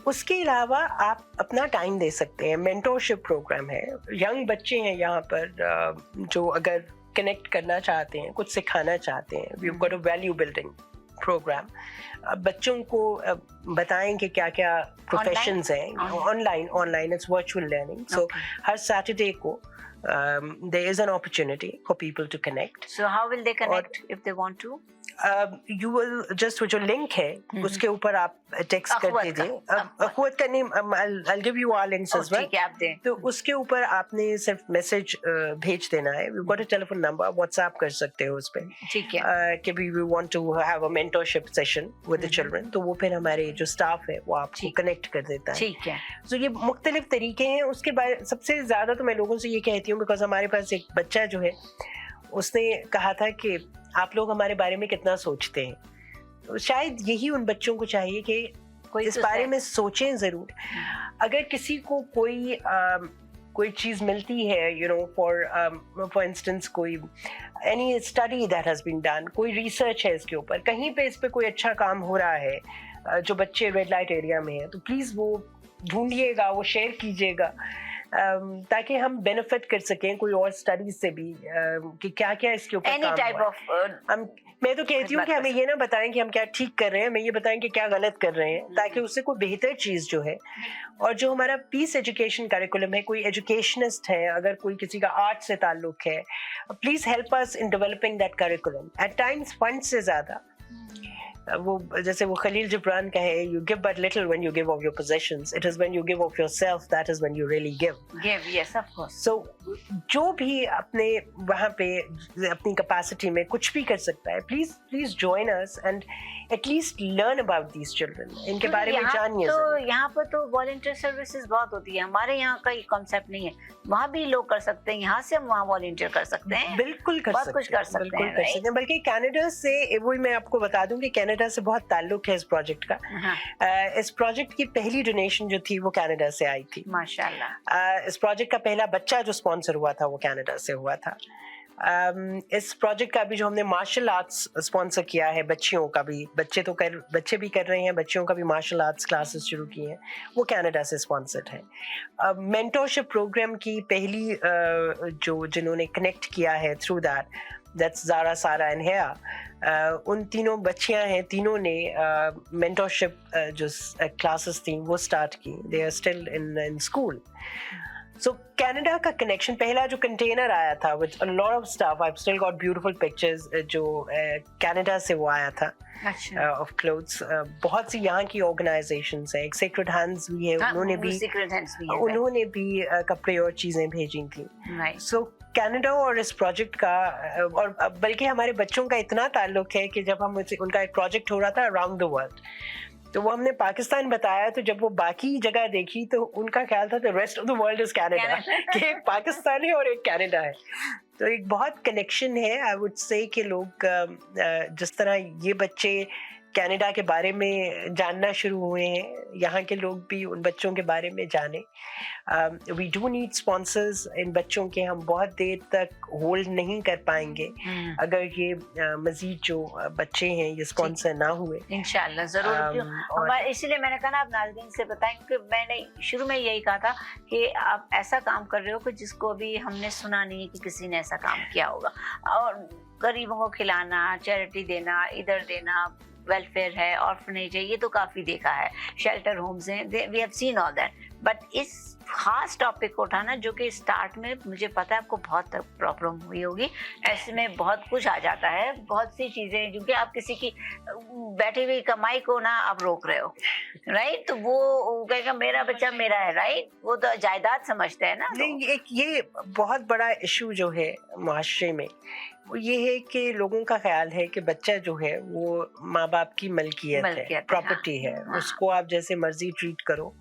उसके अलावा आप अपना टाइम दे सकते हैं. मेंटोरशिप प्रोग्राम है, यंग बच्चे हैं यहाँ पर जो अगर कनेक्ट करना चाहते हैं, कुछ सिखाना चाहते हैं. We have got a value building program. बच्चों को बताएं कि क्या क्या प्रोफेशंस हैं. Online it's virtual learning. So हर सैटरडे को there is an opportunity for people to connect. So how will they connect if they want to? You will just, जो लिंक है उसके ऊपर आप टेक्स्ट कर दीजिए. अखुवत का name I'll give you all links as well. ठीक है, आप दें. तो उसके ऊपर आपने सिर्फ मैसेज भेज देना है. We've got a telephone number, WhatsApp कर सकते हो उस पे. ठीक है. कि we want to have a mentorship session with the children. तो वो फिर हमारे जो स्टाफ है वो आपको कनेक्ट कर देता है. ठीक है. तो ये मुख्तलिफ तरीके हैं. उसके बाद सबसे ज्यादा तो मैं लोगों से ये कहती हूँ, बिकॉज हमारे पास एक बच्चा जो है उसने कहा था कि आप लोग हमारे बारे में कितना सोचते हैं. तो शायद यही उन बच्चों को चाहिए कि कोई इस बारे में सोचें जरूर. अगर किसी को कोई चीज मिलती है, फॉर इंस्टेंस कोई any study that has been done, कोई रिसर्च है इसके ऊपर, कहीं पे इस पे कोई अच्छा काम हो रहा है जो बच्चे रेड लाइट एरिया में है, तो प्लीज वो ढूंढिएगा, वो शेयर कीजिएगा ताकि हम बेनिफिट कर सकें कोई और स्टडीज से भी कि क्या क्या इसके ऊपर काम हुआ. मैं तो कहती हूँ कि हमें ये ना बताएं कि हम क्या ठीक कर रहे हैं, हमें ये बताएं कि क्या गलत कर रहे हैं, ताकि उससे कोई बेहतर चीज जो है. और जो हमारा पीस एजुकेशन करिकुलम है, कोई एजुकेशनिस्ट है, अगर कोई किसी का आर्ट से ताल्लुक है, please help us in developing that curriculum. At times fund से ज्यादा वो, जैसे वो खलील जिब्रान का है, you give but little when you give of your possessions. It is when you give of yourself that is when you really give. Yes, of course. So जो भी अपने वहाँ पे अपनी कैपेसिटी में कुछ भी कर सकता है, please join us and at least learn about these children, इनके बारे में जानिए। तो यहाँ पर तो वॉलंटियर सर्विसेज बहुत होती है, हमारे यहाँ का ये कॉन्सेप्ट नहीं है, वहाँ भी लोग कर सकते हैं, यहाँ से हम वहाँ वॉलंटियर कर सकते हैं, बिल्कुल कर बहुत सकते कुछ कर सकते हैं। बल्कि कनाडा से, वही मैं आपको बता दूं कि कनाडा से बहुत ताल्लुक है इस प्रोजेक्ट का। इस प्रोजेक्ट की पहली डोनेशन जो थी वो कनाडा से आई थी, माशाल्लाह। इस प्रोजेक्ट का पहला बच्चा जो स्पॉन्सर हुआ था वो कनाडा से हुआ था। इस प्रोजेक्ट का भी जो हमने मार्शल आर्ट्स स्पॉन्सर किया है, बच्चियों का भी, बच्चे भी कर रहे हैं, बच्चियों का भी मार्शल आर्ट्स क्लासेस शुरू की हैं, वो कनाडा से स्पॉन्सर्ड है। मेंटरशिप प्रोग्राम की पहली जिन्होंने कनेक्ट किया है थ्रू दैट्स ज़ारा, सारा एंड हेया। उन तीनों बच्चियां हैं, तीनों ने मेंटरशिप जो क्लासेस थी वो स्टार्ट की, they are still in school. So Canada का कनेक्शन, पहला जो कंटेनर आया था with a lot of stuff, I have still got beautiful pictures, जो कनाडा से वो आया था ऑफ क्लोथ्स। बहुत सी यहाँ की ऑर्गेनाइजेशंस हैं, एक सेक्रेड हैंड्स भी है, उन्होंने भी कपड़े और चीजें भेजी थी। सो कनाडा और इस प्रोजेक्ट का, और बल्कि हमारे बच्चों का इतना ताल्लुक है कि जब हम उनका एक प्रोजेक्ट हो रहा था अराउंड द वर्ल्ड, तो वो हमने पाकिस्तान बताया, तो जब वो बाकी जगह देखी तो उनका ख्याल था the rest of the world is Canada, कि एक पाकिस्तान है और एक कनाडा है। तो एक बहुत कनेक्शन है, आई वुड से कि लोग जिस तरह ये बच्चे कनाडा के बारे में जानना शुरू हुए हैं, यहाँ के लोग भी उन बच्चों के बारे में जाने। वी डू नीड स्पॉन्सर्स इन बच्चों के, हम बहुत देर तक होल्ड नहीं कर पाएंगे अगर ये मजीद जो बच्चे हैं ये स्पॉन्सर ना हुए। इंशाल्लाह जरूर। इसलिए मैंने कहा ना, आप नाज़रीन से बताएं, क्योंकि मैंने शुरू में यही कहा था कि आप ऐसा काम कर रहे हो कि जिसको अभी हमने सुना नहीं कि किसी ने ऐसा काम किया होगा, और गरीबों को खिलाना, चैरिटी देना, इधर देना, वेलफेयर है, ऑर्फनेज है, ये तो काफी देखा है, शेल्टर होम्स हैं, we have seen all that. But इस खास टॉपिक को उठाना, जो कि स्टार्ट में मुझे पता है आपको बहुत प्रॉब्लम हुई होगी, ऐसे में बहुत कुछ आ जाता है, बहुत सी चीजें, क्योंकि आप किसी की बैठी हुई कमाई को ना आप रोक रहे हो, राइट? तो वो कहेगा मेरा बच्चा मेरा है, राइट? वो तो जायदाद समझते हैं ना। नहीं, एक ये बहुत बड़ा इशू जो है माशरे में, वो ये है कि लोगों का ख्याल है कि बच्चा जो है वो माँ बाप की मलकियत है, प्रॉपर्टी है, उसको आप जैसे मर्जी ट्रीट करो,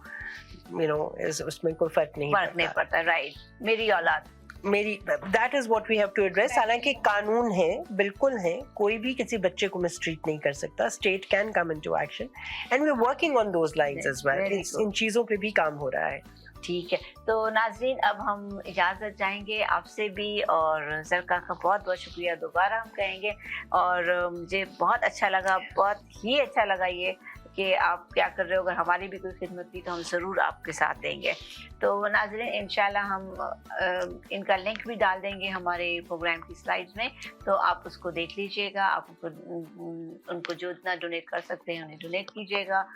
उसमें कोई फर्क नहीं पड़ता, राइट? मेरी औलाद मेरी, that is what we have to address. हालांकि कानून है, बिल्कुल है, कोई भी किसी बच्चे को मिसट्रीट नहीं कर सकता, state can come into action and we are working on those lines as well. इन चीजों पे भी काम हो रहा है। ठीक है, तो नाज़रीन अब हम इजाज़त चाहेंगे आपसे भी, और ज़रका का बहुत बहुत शुक्रिया दोबारा हम कहेंगे। और मुझे बहुत अच्छा लगा, बहुत ही अच्छा लगा ये कि आप क्या कर रहे हो, अगर हमारी भी कोई खिदमत थी तो हम ज़रूर आपके साथ देंगे। तो नाज़रीन इंशाल्लाह हम इनका लिंक भी डाल देंगे हमारे प्रोग्राम की स्लाइड्स में, तो आप उसको देख लीजिएगा। आप उनको जो इतना डोनेट कर सकते हैं उन्हें डोनेट कीजिएगा।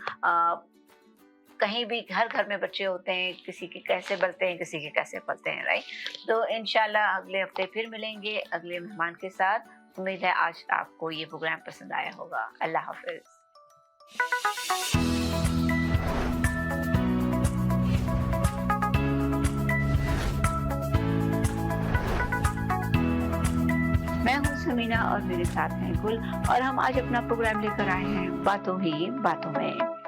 कहीं भी हर घर में बच्चे होते हैं, किसी के कैसे पलते हैं, किसी के कैसे पलते हैं, राइट? तो इंशाल्लाह अगले हफ्ते फिर मिलेंगे अगले मेहमान के साथ। उम्मीद है आज आपको ये प्रोग्राम पसंद आया होगा। अल्लाह हाफिज। मैं हूँ समीना और मेरे साथ हैं गुल, और हम आज अपना प्रोग्राम लेकर आए हैं बातों ही बातों में।